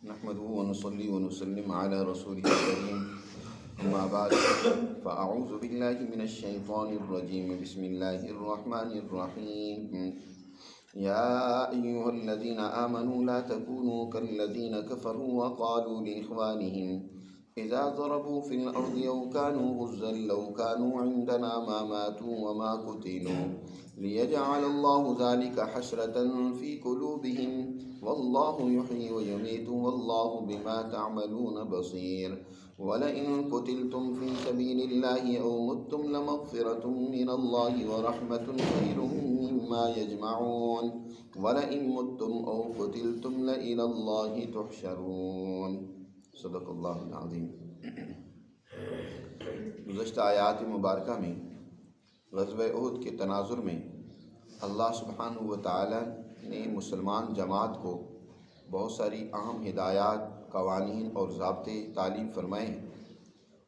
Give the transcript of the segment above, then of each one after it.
نحمده ونصلي ونسلم على رسوله الكريم أما بعد فأعوذ بالله من الشيطان الرجيم بسم الله الرحمن الرحيم يا أيها الذين آمنوا لا تكونوا كالذين كفروا وقالوا لإخوانهم إذا ضربوا في الأرض أو كانوا غزا لو كانوا عندنا ما ماتوا وما قتلوا ليجعل الله ذلك حسرة في قلوبهم والله يحيي ويميت والله بما تعملون بصير ولئن قتلتم في سبيل الله أو متم لمغفرة من الله ورحمة خير مما يجمعون ولئن متم أو قتلتم لإلى الله تحشرون صدق اللہ العظیم۔ گزشتہ آیات مبارکہ میں غزوہ احد کے تناظر میں اللہ سبحانہ و تعالی نے مسلمان جماعت کو بہت ساری اہم ہدایات، قوانین اور ضابطے تعلیم فرمائے ہیں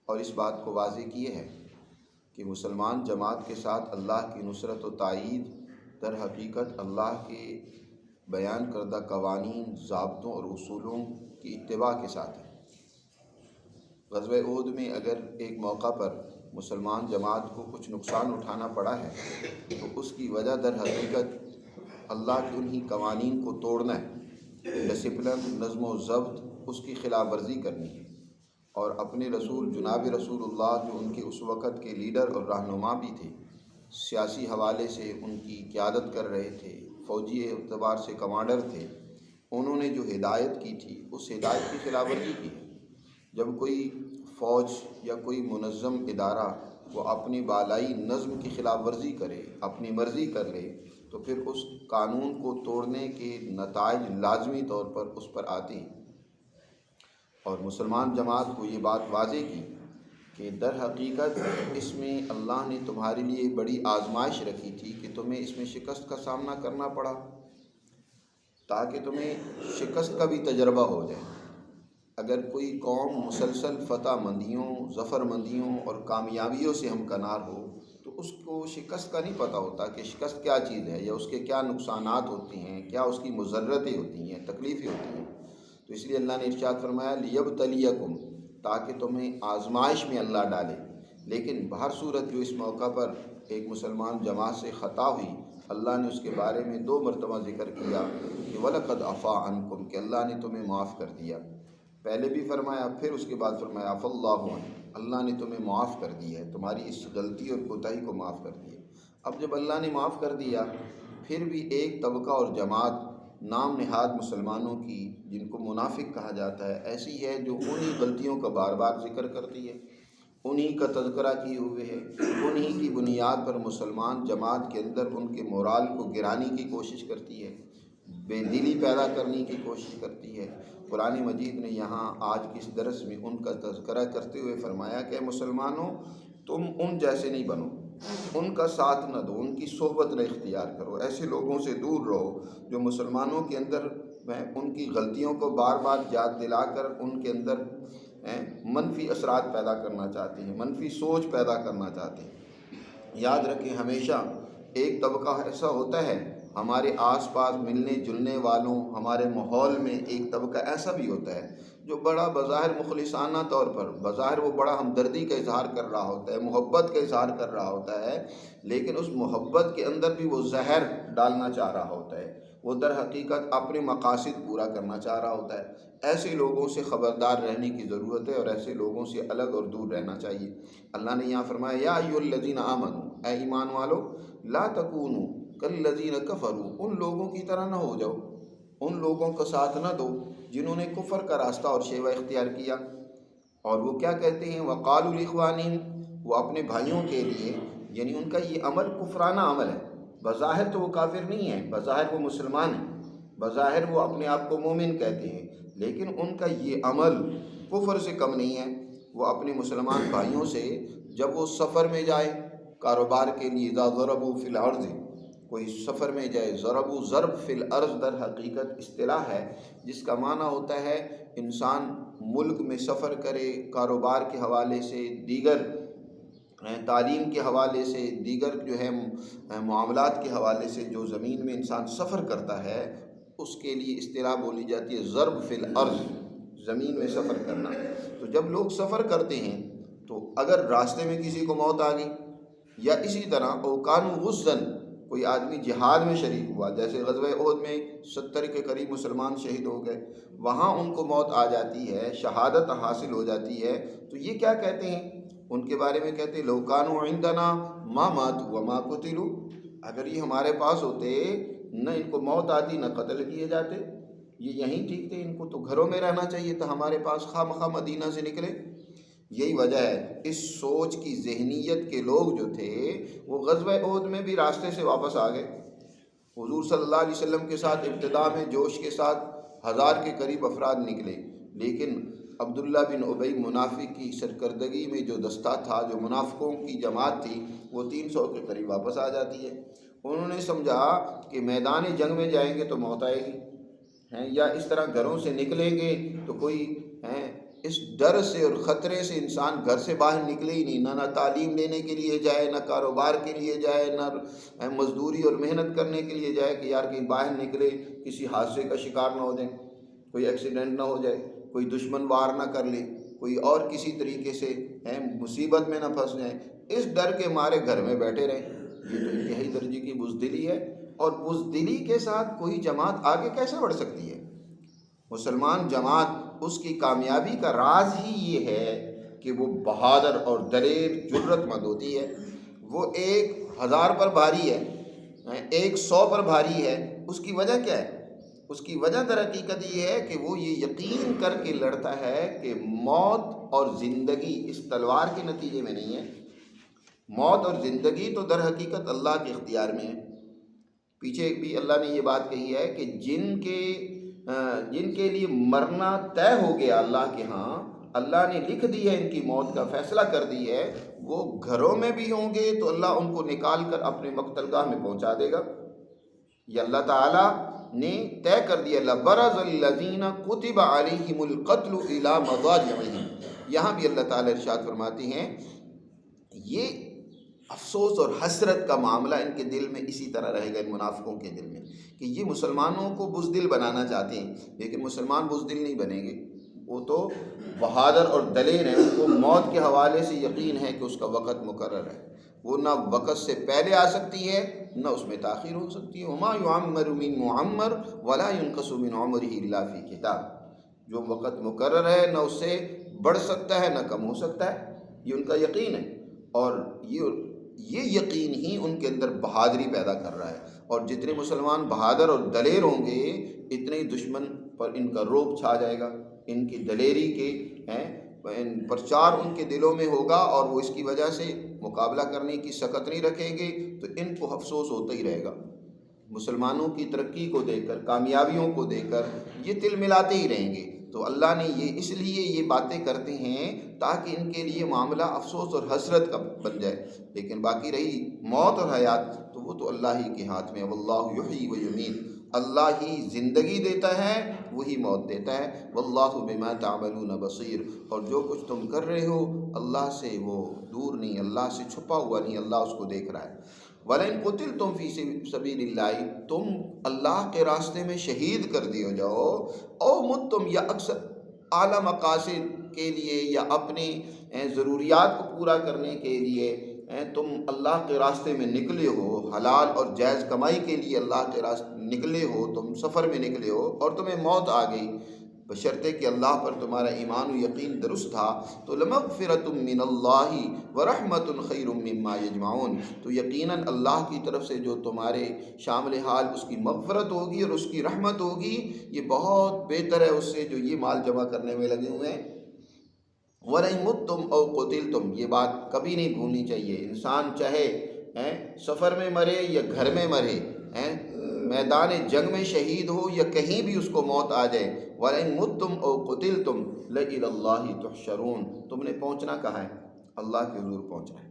اور اس بات کو واضح کیے ہے کہ مسلمان جماعت کے ساتھ اللہ کی نصرت و تائید در حقیقت اللہ کے بیان کردہ قوانین، ضابطوں اور اصولوں کی اتباع کے ساتھ ہے۔ غزوہ احد میں اگر ایک موقع پر مسلمان جماعت کو کچھ نقصان اٹھانا پڑا ہے تو اس کی وجہ در حقیقت اللہ کے انہی قوانین کو توڑنا ہے، ڈسپلن، نظم و ضبط، اس کی خلاف ورزی کرنی ہے، اور اپنے رسول جناب رسول اللہ جو ان کے اس وقت کے لیڈر اور رہنما بھی تھے، سیاسی حوالے سے ان کی قیادت کر رہے تھے، فوجی اعتبار سے کمانڈر تھے، انہوں نے جو ہدایت کی تھی اس ہدایت کی خلاف ورزی کی ہے۔ جب کوئی فوج یا کوئی منظم ادارہ وہ اپنی بالائی نظم کی خلاف ورزی کرے، اپنی مرضی کر لے، تو پھر اس قانون کو توڑنے کے نتائج لازمی طور پر اس پر آتے ہیں۔ اور مسلمان جماعت کو یہ بات واضح کی کہ در حقیقت اس میں اللہ نے تمہارے لیے بڑی آزمائش رکھی تھی کہ تمہیں اس میں شکست کا سامنا کرنا پڑا تاکہ تمہیں شکست کا بھی تجربہ ہو جائے۔ اگر کوئی قوم مسلسل فتح مندیوں، ظفر مندیوں اور کامیابیوں سے ہمکنار ہو تو اس کو شکست کا نہیں پتہ ہوتا کہ شکست کیا چیز ہے یا اس کے کیا نقصانات ہوتے ہیں، کیا اس کی مضرتیں ہوتی ہیں، تکلیفیں ہوتی ہیں۔ تو اس لیے اللہ نے ارشاد فرمایا لیبتلیکم، تاکہ تمہیں آزمائش میں اللہ ڈالے۔ لیکن بہر صورت جو اس موقع پر ایک مسلمان جماعت سے خطا ہوئی، اللہ نے اس کے بارے میں 2 مرتبہ ذکر کیا کہ وَلَقَدْ عَفَا عَنْکُمْ، کہ اللہ نے تمہیں معاف کر دیا۔ پہلے بھی فرمایا، پھر اس کے بعد فرمایا عَفَا اللَّهُ عَنْکُمْ، اللہ نے تمہیں معاف کر دیا ہے، تمہاری اس غلطی اور کوتاہی کو معاف کر دیا۔ اب جب اللہ نے معاف کر دیا، پھر بھی ایک طبقہ اور جماعت نام نہاد مسلمانوں کی، جن کو منافق کہا جاتا ہے، ایسی ہے جو انہی غلطیوں کا بار بار ذکر کرتی ہے، انہی کا تذکرہ کیے ہوئے ہے، انہی کی بنیاد پر مسلمان جماعت کے اندر ان کے مورال کو گرانے کی کوشش کرتی ہے، بے دلی پیدا کرنے کی کوشش کرتی ہے۔ قرآن مجید نے یہاں آج کی اس درس میں ان کا تذکرہ کرتے ہوئے فرمایا کہ مسلمانوں، تم ان جیسے نہیں بنو، ان کا ساتھ نہ دو، ان کی صحبت نہ اختیار کرو، ایسے لوگوں سے دور رہو جو مسلمانوں کے اندر ان کی غلطیوں کو بار بار یاد دلا کر ان کے اندر منفی اثرات پیدا کرنا چاہتے ہیں، منفی سوچ پیدا کرنا چاہتے ہیں۔ یاد رکھیں، ہمیشہ ایک طبقہ ایسا ہوتا ہے، ہمارے آس پاس ملنے جلنے والوں، ہمارے ماحول میں ایک طبقہ ایسا بھی ہوتا ہے جو بڑا بظاہر مخلصانہ طور پر، بظاہر وہ بڑا ہمدردی کا اظہار کر رہا ہوتا ہے، محبت کا اظہار کر رہا ہوتا ہے، لیکن اس محبت کے اندر بھی وہ زہر ڈالنا چاہ رہا ہوتا ہے، وہ در حقیقت اپنے مقاصد پورا کرنا چاہ رہا ہوتا ہے۔ ایسے لوگوں سے خبردار رہنے کی ضرورت ہے اور ایسے لوگوں سے الگ اور دور رہنا چاہیے۔ اللہ نے یہاں فرمایا یا ایھا الذین آمنوا، اے ایمان والو، لا تکونوا کالذین کفروا، ان لوگوں کی طرح نہ ہو جاؤ، ان لوگوں کا ساتھ نہ دو جنہوں نے کفر کا راستہ اور شیوہ اختیار کیا۔ اور وہ کیا کہتے ہیں، وقالوا لاخوانہم، وہ اپنے بھائیوں کے لیے، یعنی ان کا یہ عمل کفرانہ عمل ہے۔ بظاہر تو وہ کافر نہیں ہیں، بظاہر وہ مسلمان ہیں، بظاہر وہ اپنے آپ کو مومن کہتے ہیں، لیکن ان کا یہ عمل کفر سے کم نہیں ہے۔ وہ اپنے مسلمان بھائیوں سے جب وہ سفر میں جائے کاروبار کے لیے، اذا ضربوا فی الارض، کوئی سفر میں جائے، ضربوا، ضرب فی الارض در حقیقت اصطلاح ہے جس کا معنی ہوتا ہے انسان ملک میں سفر کرے، کاروبار کے حوالے سے، دیگر تعلیم کے حوالے سے، دیگر جو ہے معاملات کے حوالے سے جو زمین میں انسان سفر کرتا ہے، اس کے لیے اصطلاح بولی جاتی ہے ضرب فی الارض۔ زمین میں سفر کرنا۔ تو جب لوگ سفر کرتے ہیں تو اگر راستے میں کسی کو موت آ گئی، یا اسی طرح اوکان غزن کوئی آدمی جہاد میں شریک ہوا، جیسے غزوہ احد میں 70 کے قریب مسلمان شہید ہو گئے، وہاں ان کو موت آ جاتی ہے، شہادت حاصل ہو جاتی ہے، تو یہ کیا کہتے ہیں؟ ان کے بارے میں کہتے ہیں لو کانوا عندنا ما ماتوا وما قتلوا، اگر یہ ہمارے پاس ہوتے نہ ان کو موت آتی نہ قتل کیے جاتے، یہ یہیں ٹھیک تھے، ان کو تو گھروں میں رہنا چاہیے تھا، ہمارے پاس خواہ مخواہ مدینہ سے نکلے۔ یہی وجہ ہے اس سوچ کی ذہنیت کے لوگ جو تھے وہ غزوہ احد میں بھی راستے سے واپس آ گئے۔ حضور صلی اللہ علیہ وسلم کے ساتھ ابتدا میں جوش کے ساتھ 1000 کے قریب افراد نکلے، لیکن عبداللہ بن ابی منافق کی سرکردگی میں جو دستہ تھا، جو منافقوں کی جماعت تھی، وہ 300 کے قریب واپس آ جاتی ہے۔ انہوں نے سمجھا کہ میدان جنگ میں جائیں گے تو موت آئے گی، یا اس طرح گھروں سے نکلیں گے تو کوئی اس ڈر سے اور خطرے سے انسان گھر سے باہر نکلے ہی نہیں، نہ تعلیم لینے کے لیے جائے، نہ کاروبار کے لیے جائے، نہ مزدوری اور محنت کرنے کے لیے جائے کہ یار کہیں باہر نکلے کسی حادثے کا شکار نہ ہو جائیں، کوئی ایکسیڈنٹ نہ ہو جائے، کوئی دشمن وار نہ کر لے، کوئی اور کسی طریقے سے مصیبت میں نہ پھنس جائیں، اس ڈر کے مارے گھر میں بیٹھے رہیں۔ یہ تو انتہائی درجے کی بزدلی ہے، اور بزدلی کے ساتھ کوئی جماعت آگے کیسے بڑھ سکتی ہے؟ مسلمان جماعت اس کی کامیابی کا راز ہی یہ ہے کہ وہ بہادر اور دلیر جرت مند ہوتی ہے۔ وہ 1000 پر بھاری ہے، 100 پر بھاری ہے، اس کی وجہ کیا ہے؟ اس کی وجہ در حقیقت یہ ہے کہ وہ یہ یقین کر کے لڑتا ہے کہ موت اور زندگی اس تلوار کے نتیجے میں نہیں ہے، موت اور زندگی تو در حقیقت اللہ کے اختیار میں ہے۔ پیچھے بھی اللہ نے یہ بات کہی ہے کہ جن کے لیے مرنا طے ہو گیا اللہ کے ہاں، اللہ نے لکھ دی ہے، ان کی موت کا فیصلہ کر دی ہے، وہ گھروں میں بھی ہوں گے تو اللہ ان کو نکال کر اپنے مقتل گاہ میں پہنچا دے گا۔ یہ اللہ تعالیٰ نے طے کر دیا، لَبَرَزَ الَّذِينَ كُتِبَ عَلَيْهِمُ الْقَتْلُ إِلَى مَضَاجِعِهِمْ۔ یہاں بھی اللہ تعالیٰ ارشاد فرماتے ہیں یہ افسوس اور حسرت کا معاملہ ان کے دل میں اسی طرح رہے گا، ان منافقوں کے دل میں، کہ یہ مسلمانوں کو بزدل بنانا چاہتے ہیں، لیکن مسلمان بزدل نہیں بنیں گے، وہ تو بہادر اور دلیر ہیں، ان کو موت کے حوالے سے یقین ہے کہ اس کا وقت مقرر ہے، وہ نہ وقت سے پہلے آ سکتی ہے نہ اس میں تاخیر ہو سکتی ہے۔ وما يعمر من معمر ولا ينقص من عمره الا في کتاب، جو وقت مقرر ہے نہ اس سے بڑھ سکتا ہے نہ کم ہو سکتا ہے، یہ ان کا یقین ہے، اور یہ یقین ہی ان کے اندر بہادری پیدا کر رہا ہے، اور جتنے مسلمان بہادر اور دلیر ہوں گے اتنے ہی دشمن پر ان کا رعب چھا جائے گا، ان کی دلیری کے پرچار ان کے دلوں میں ہوگا، اور وہ اس کی وجہ سے مقابلہ کرنے کی سخت نہیں رکھیں گے، تو ان کو افسوس ہوتا ہی رہے گا۔ مسلمانوں کی ترقی کو دیکھ کر، کامیابیوں کو دیکھ کر یہ تل ملاتے ہی رہیں گے۔ تو اللہ نے یہ اس لیے یہ باتیں کرتے ہیں تاکہ ان کے لیے معاملہ افسوس اور حسرت کا بن جائے، لیکن باقی رہی موت اور حیات تو وہ تو اللہ ہی کے ہاتھ میں ہے۔ واللہ یحیی و یمیت، اللہ ہی زندگی دیتا ہے، وہی موت دیتا ہے۔ واللہ بما تعملون بصیر، اور جو کچھ تم کر رہے ہو اللہ سے وہ دور نہیں، اللہ سے چھپا ہوا نہیں، اللہ اس کو دیکھ رہا ہے۔ وَلَئِن قُتِلْتُمْ فِي سَبِيلِ اللَّهِ، تم اللہ کے راستے میں شہید کر دیے جاؤ، او متم، یا اکثر اعلیٰ مقاصد کے لیے یا اپنے ضروریات کو پورا کرنے کے لیے تم اللہ کے راستے میں نکلے ہو، حلال اور جائز کمائی کے لیے اللہ کے راستے نکلے ہو، تم سفر میں نکلے ہو اور تمہیں موت آ گئی، بشرطے کہ اللہ پر تمہارا ایمان و یقین درست تھا، تو لمغفرۃ من اللہ ورحمۃ خیر مما یجمعون، تو یقیناً اللہ کی طرف سے جو تمہارے شامل حال اس کی مغفرت ہوگی اور اس کی رحمت ہوگی، یہ بہت بہتر ہے اس سے جو یہ مال جمع کرنے میں لگے ہوئے ہیں۔ وَلَئِن مُتُّمْ أَوْ قُتِلْتُمْ، یہ بات کبھی نہیں بھولنی چاہیے، انسان چاہے سفر میں مرے یا گھر میں مرے، میدان جنگ میں شہید ہو یا کہیں بھی اس کو موت آ جائے، وَلَئِن مُتُّمْ أَوْ قُتِلْتُمْ لَإِلَى اللَّهِ تُحْشَرُونَ، تم نے پہنچنا کہاں ہے؟ اللہ کے حضور پہنچنا ہے۔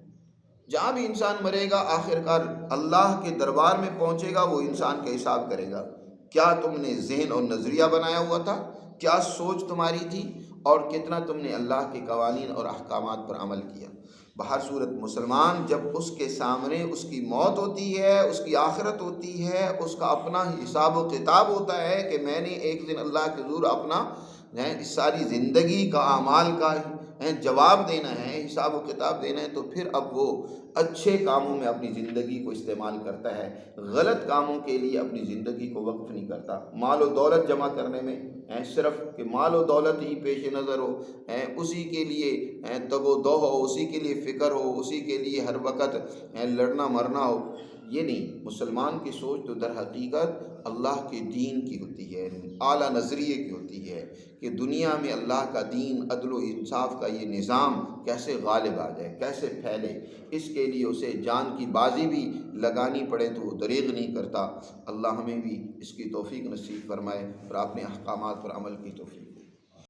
جہاں بھی انسان مرے گا آخرکار اللہ کے دربار میں پہنچے گا، وہ انسان کا حساب کرے گا، کیا تم نے ذہن اور نظریہ بنایا ہوا تھا، کیا سوچ تمہاری تھی، اور کتنا تم نے اللہ کے قوانین اور احکامات پر عمل کیا۔ بہر صورت مسلمان جب اس کے سامنے اس کی موت ہوتی ہے، اس کی آخرت ہوتی ہے، اس کا اپنا حساب و کتاب ہوتا ہے کہ میں نے ایک دن اللہ کے حضور اپنا اس ساری زندگی کا اعمال کا جواب دینا ہے، حساب و کتاب دینا ہے، تو پھر اب وہ اچھے کاموں میں اپنی زندگی کو استعمال کرتا ہے، غلط کاموں کے لیے اپنی زندگی کو وقف نہیں کرتا۔ مال و دولت جمع کرنے میں صرف کہ مال و دولت ہی پیش نظر ہو، اسی کے لیے تگ و دو ہو، اسی کے لیے فکر ہو، اسی کے لیے ہر وقت لڑنا مرنا ہو، یہ نہیں۔ مسلمان کی سوچ تو در حقیقت اللہ کے دین کی ہوتی ہے، اعلیٰ نظریے کی ہوتی ہے کہ دنیا میں اللہ کا دین، عدل و انصاف کا یہ نظام کیسے غالب آ جائے، کیسے پھیلے۔ اس کے لیے اسے جان کی بازی بھی لگانی پڑے تو وہ دریغ نہیں کرتا۔ اللہ ہمیں بھی اس کی توفیق نصیب فرمائے اور اپنے احکامات پر عمل کی توفیق۔